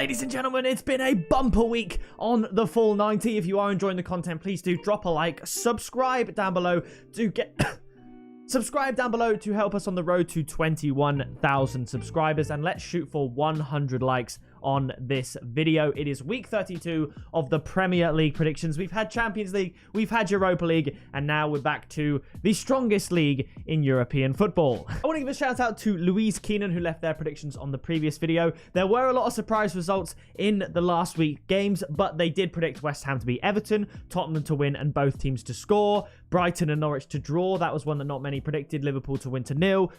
Ladies and gentlemen, it's been a bumper week on the full 90. If you are enjoying the content, please do drop a like, subscribe down below to get... Subscribe down below to help us on the road to 21,000 subscribers, and let's shoot for 100 likes on this video. It is week 32 of the Premier League predictions. We've had Champions League, we've had Europa League, and now we're back to the strongest league in European football. I want to give a shout out to Louise Keenan, who left their predictions on the previous video. There were a lot of surprise results in the last week games, but they did predict West Ham to beat Everton, Tottenham to win and both teams to score, Brighton and Norwich to draw. That was one that not many predicted. Liverpool to win to 0.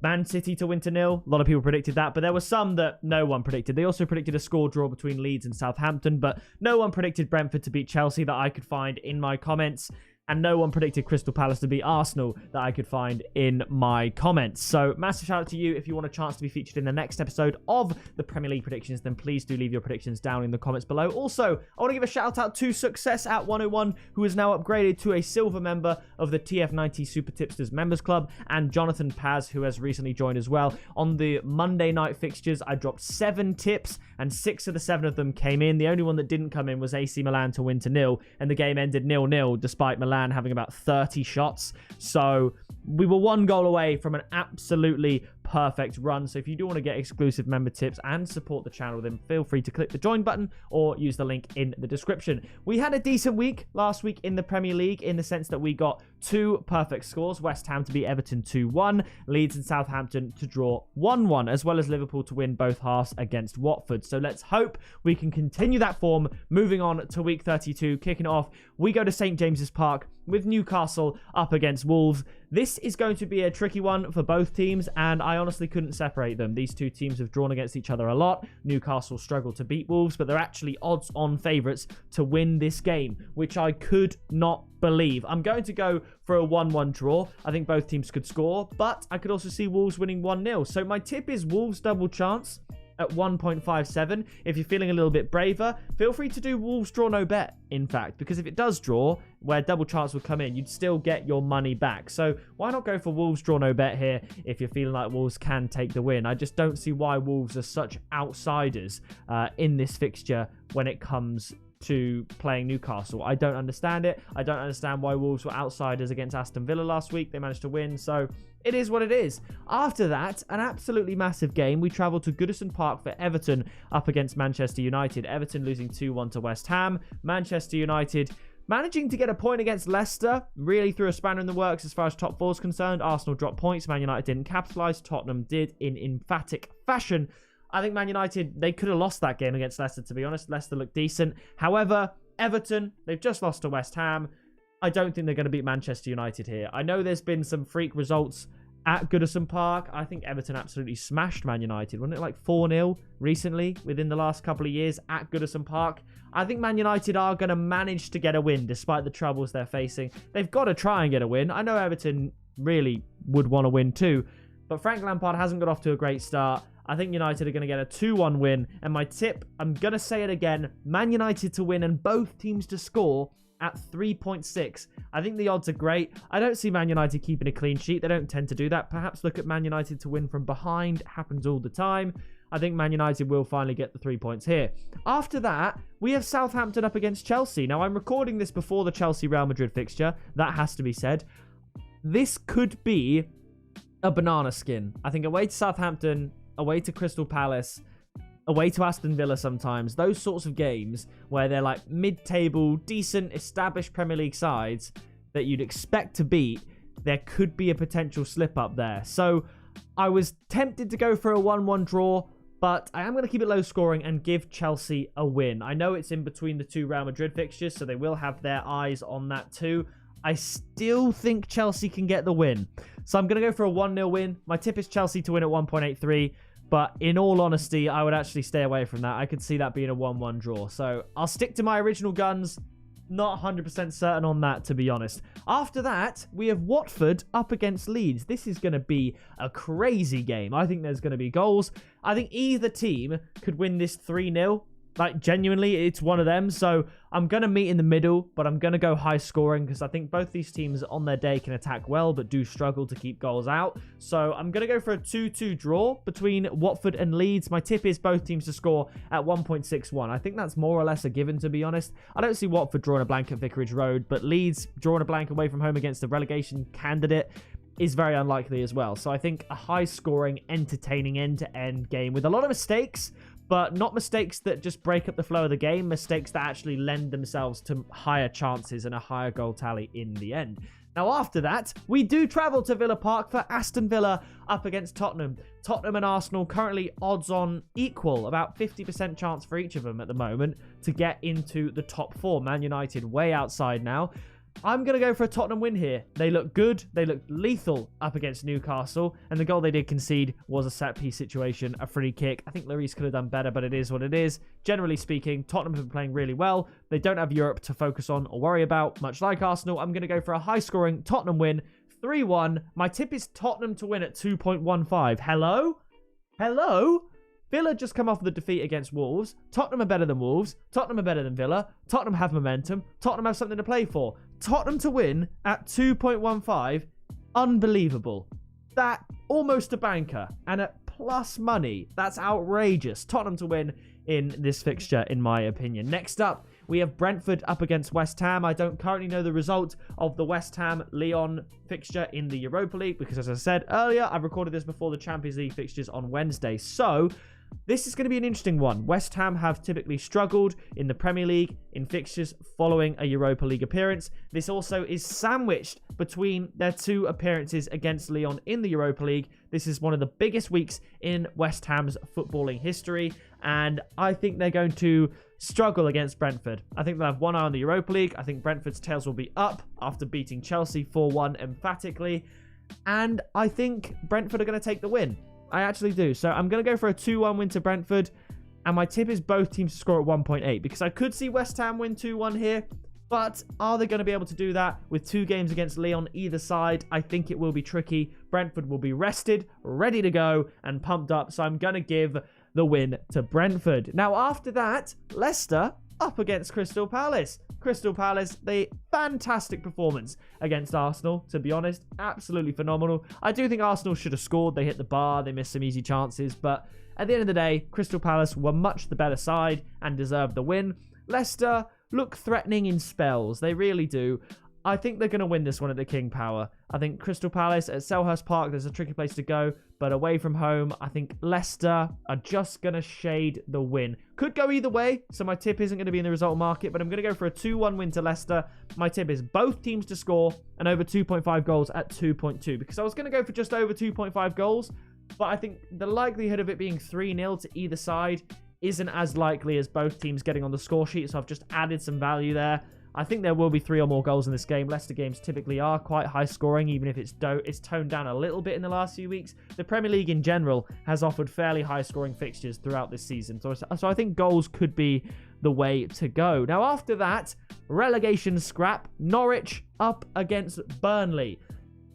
Man City to win to 0. A lot of people predicted that, but there were some that no one predicted. They also predicted a score draw between Leeds and Southampton, but no one predicted Brentford to beat Chelsea that I could find in my comments. And no one predicted Crystal Palace to beat Arsenal that I could find in my comments. So massive shout out to you. If you want a chance to be featured in the next episode of the Premier League predictions, then please do leave your predictions down in the comments below. Also, I want to give a shout out to Success at 101, who is now upgraded to a silver member of the TF90 Super Tipsters Members Club, and Jonathan Paz, who has recently joined as well. On the Monday night fixtures, I dropped 7 tips, and 6 of the 7 of them came in. The only one that didn't come in was AC Milan to win to 0, and the game ended 0-0 despite Milan having about 30 shots. So we were 1 goal away from an absolutely perfect run. So if you do want to get exclusive member tips and support the channel, then feel free to click the join button or use the link in the description. We had a decent week last week in the Premier League in the sense that we got 2 perfect scores. West Ham to beat Everton 2-1, Leeds and Southampton to draw 1-1, as well as Liverpool to win both halves against Watford. So let's hope we can continue that form moving on to week 32. Kicking it off, we go to St James's Park with Newcastle up against Wolves. This is going to be a tricky one for both teams, and I honestly couldn't separate them. These two teams have drawn against each other a lot. Newcastle struggled to beat Wolves, but they're actually odds-on favourites to win this game, which I could not believe. I'm going to go for a 1-1 draw. I think both teams could score, but I could also see Wolves winning 1-0. So my tip is Wolves double chance at 1.57. If you're feeling a little bit braver, feel free to do Wolves draw no bet, in fact, because if it does draw, where double chance would come in, you'd still get your money back. So why not go for Wolves draw no bet here if you're feeling like Wolves can take the win? I just don't see why Wolves are such outsiders in this fixture when it comes to playing Newcastle. I don't understand it. I don't understand why Wolves were outsiders against Aston Villa last week. They managed to win, so it is what it is. After that, an absolutely massive game. We travelled to Goodison Park for Everton up against Manchester United. Everton losing 2-1 to West Ham. Manchester United managing to get a point against Leicester, really threw a spanner in the works as far as top 4 is concerned. Arsenal dropped points. Man United didn't capitalise. Tottenham did in emphatic fashion. I think Man United, they could have lost that game against Leicester, to be honest. Leicester looked decent. However, Everton, they've just lost to West Ham. I don't think they're going to beat Manchester United here. I know there's been some freak results at Goodison Park. I think Everton absolutely smashed Man United. Wasn't it like 4-0 recently within the last couple of years at Goodison Park? I think Man United are going to manage to get a win despite the troubles they're facing. They've got to try and get a win. I know Everton really would want to win too, but Frank Lampard hasn't got off to a great start. I think United are going to get a 2-1 win. And my tip, I'm going to say it again, Man United to win and both teams to score at 3.6. I think the odds are great. I don't see Man United keeping a clean sheet. They don't tend to do that. Perhaps look at Man United to win from behind. It happens all the time. I think Man United will finally get the 3 points here. After that, we have Southampton up against Chelsea. Now, I'm recording this before the Chelsea-Real Madrid fixture. That has to be said. This could be a banana skin. I think away to Southampton, away to Crystal Palace, away to Aston Villa sometimes, those sorts of games where they're like mid-table, decent, established Premier League sides that you'd expect to beat, there could be a potential slip-up there. So I was tempted to go for a 1-1 draw, but I am going to keep it low scoring and give Chelsea a win. I know it's in between the 2 Real Madrid fixtures, so they will have their eyes on that too. I still think Chelsea can get the win. So I'm going to go for a 1-0 win. My tip is Chelsea to win at 1.83. But in all honesty, I would actually stay away from that. I could see that being a 1-1 draw. So I'll stick to my original guns. Not 100% certain on that, to be honest. After that, we have Watford up against Leeds. This is going to be a crazy game. I think there's going to be goals. I think either team could win this 3-0. Like, genuinely, it's one of them. So I'm going to meet in the middle, but I'm going to go high scoring because I think both these teams on their day can attack well, but do struggle to keep goals out. So I'm going to go for a 2-2 draw between Watford and Leeds. My tip is both teams to score at 1.61. I think that's more or less a given, to be honest. I don't see Watford drawing a blank at Vicarage Road, but Leeds drawing a blank away from home against the relegation candidate is very unlikely as well. So I think a high-scoring, entertaining end-to-end game with a lot of mistakes, but not mistakes that just break up the flow of the game, mistakes that actually lend themselves to higher chances and a higher goal tally in the end. Now, after that, we do travel to Villa Park for Aston Villa up against Tottenham. Tottenham and Arsenal currently odds on equal, about 50% chance for each of them at the moment to get into the top four. Man United way outside now. I'm going to go for a Tottenham win here. They look good. They look lethal up against Newcastle. And the goal they did concede was a set-piece situation, a free kick. I think Lloris could have done better, but it is what it is. Generally speaking, Tottenham have been playing really well. They don't have Europe to focus on or worry about, much like Arsenal. I'm going to go for a high-scoring Tottenham win, 3-1. My tip is Tottenham to win at 2.15. Hello? Hello? Villa just come off the defeat against Wolves. Tottenham are better than Wolves. Tottenham are better than Villa. Tottenham have momentum. Tottenham have something to play for. Tottenham to win at 2.15. Unbelievable. That almost a banker. And at plus money. That's outrageous. Tottenham to win in this fixture, in my opinion. Next up, we have Brentford up against West Ham. I don't currently know the result of the West Ham-Lyon fixture in the Europa League because, as I said earlier, I've recorded this before the Champions League fixtures on Wednesday. So this is going to be an interesting one. West Ham have typically struggled in the Premier League in fixtures following a Europa League appearance. This also is sandwiched between their two appearances against Lyon in the Europa League. This is one of the biggest weeks in West Ham's footballing history, and I think they're going to struggle against Brentford. I think they'll have one eye on the Europa League. I think Brentford's tails will be up after beating Chelsea 4-1 emphatically, and I think Brentford are going to take the win. I actually do. So I'm going to go for a 2-1 win to Brentford. And my tip is both teams to score at 1.8. Because I could see West Ham win 2-1 here. But are they going to be able to do that with 2 games against Lyon either side? I think it will be tricky. Brentford will be rested, ready to go, and pumped up. So I'm going to give the win to Brentford. Now after that, Leicester up against Crystal Palace. Crystal Palace, the fantastic performance against Arsenal, to be honest. Absolutely phenomenal. I do think Arsenal should have scored. They hit the bar. They missed some easy chances. But at the end of the day, Crystal Palace were much the better side and deserved the win. Leicester look threatening in spells. They really do. I think they're going to win this one at the King Power. I think Crystal Palace at Selhurst Park, there's a tricky place to go. But away from home, I think Leicester are just going to shade the win. Could go either way, so my tip isn't going to be in the result market. But I'm going to go for a 2-1 win to Leicester. My tip is both teams to score and over 2.5 goals at 2.2. Because I was going to go for just over 2.5 goals. But I think the likelihood of it being 3-0 to either side isn't as likely as both teams getting on the score sheet. So I've just added some value there. I think there will be 3 or more goals in this game. Leicester games typically are quite high scoring, even if it's toned down a little bit in the last few weeks. The Premier League in general has offered fairly high scoring fixtures throughout this season. So I think goals could be the way to go. Now after that, relegation scrap. Norwich up against Burnley.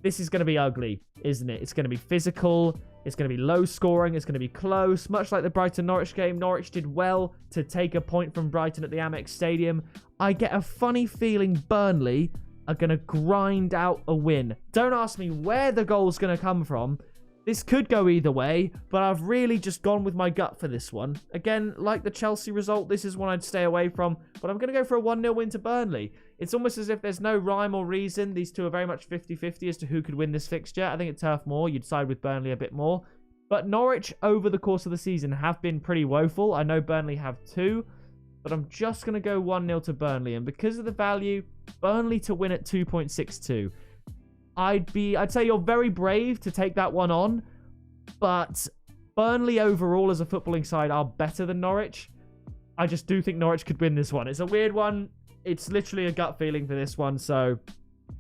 This is going to be ugly, isn't it? It's going to be physical. It's going to be low scoring. It's going to be close. Much like the Brighton-Norwich game, Norwich did well to take a point from Brighton at the Amex Stadium. I get a funny feeling Burnley are going to grind out a win. Don't ask me where the goal's going to come from. This could go either way, but I've really just gone with my gut for this one. Again, like the Chelsea result, this is one I'd stay away from, but I'm going to go for a 1-0 win to Burnley. It's almost as if there's no rhyme or reason. These two are very much 50-50 as to who could win this fixture. I think at Turf Moor, you'd side with Burnley a bit more. But Norwich, over the course of the season, have been pretty woeful. I know Burnley have 2, but I'm just going to go 1-0 to Burnley. And because of the value, Burnley to win at 2.62. I'd say you're very brave to take that one on, but Burnley overall as a footballing side are better than Norwich. I just do think Norwich could win this one. It's a weird one. It's literally a gut feeling for this one, so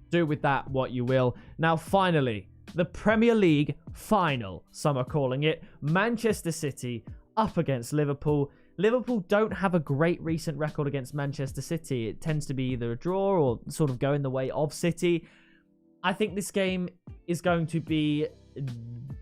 do with that what you will. Now, finally, the Premier League final, some are calling it. Manchester City up against Liverpool. Liverpool don't have a great recent record against Manchester City. It tends to be either a draw or sort of go in the way of City. I think this game is going to be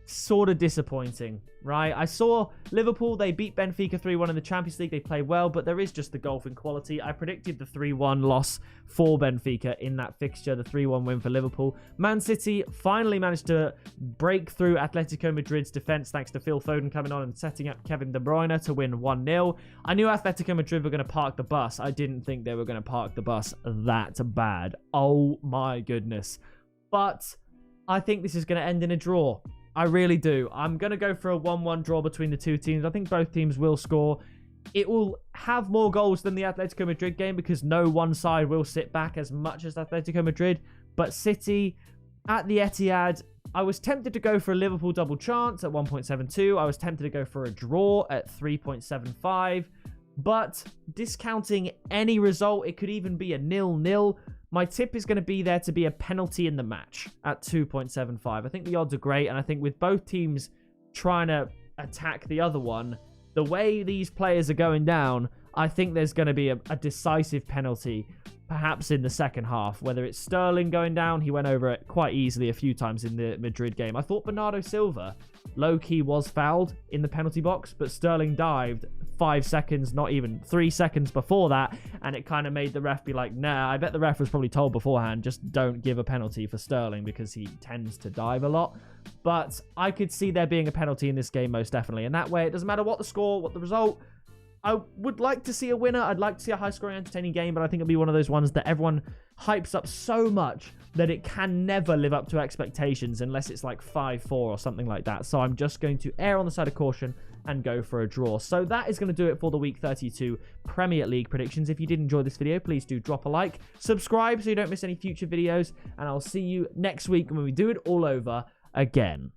sort of disappointing, right? I saw Liverpool, they beat Benfica 3-1 in the Champions League. They played well, but there is just the golfing quality. I predicted the 3-1 loss for Benfica in that fixture, the 3-1 win for Liverpool. Man City finally managed to break through Atletico Madrid's defense thanks to Phil Foden coming on and setting up Kevin De Bruyne to win 1-0. I knew Atletico Madrid were going to park the bus. I didn't think they were going to park the bus that bad. Oh my goodness. But I think this is going to end in a draw. I really do. I'm going to go for a 1-1 draw between the two teams. I think both teams will score. It will have more goals than the Atletico Madrid game because no one side will sit back as much as Atletico Madrid. But City at the Etihad, I was tempted to go for a Liverpool double chance at 1.72. I was tempted to go for a draw at 3.75. But discounting any result, it could even be a 0-0. My tip is going to be there to be a penalty in the match at 2.75. I think the odds are great, and I think with both teams trying to attack the other one, the way these players are going down, I think there's going to be a decisive penalty, perhaps in the second half. Whether it's Sterling going down, he went over it quite easily a few times in the Madrid game. I thought Bernardo Silva, low-key, was fouled in the penalty box, but Sterling dived 5 seconds, not even 3 seconds before that, and it kind of made the ref be like, nah. I bet the ref was probably told beforehand, just don't give a penalty for Sterling because he tends to dive a lot. But I could see there being a penalty in this game most definitely, and that way it doesn't matter what the score, what the result. I would like to see a winner. I'd like to see a high-scoring, entertaining game, but I think it'll be one of those ones that everyone hypes up so much that it can never live up to expectations unless it's like 5-4 or something like that. So I'm just going to err on the side of caution and go for a draw. So that is going to do it for the Week 32 Premier League predictions. If you did enjoy this video, please do drop a like, subscribe so you don't miss any future videos, and I'll see you next week when we do it all over again.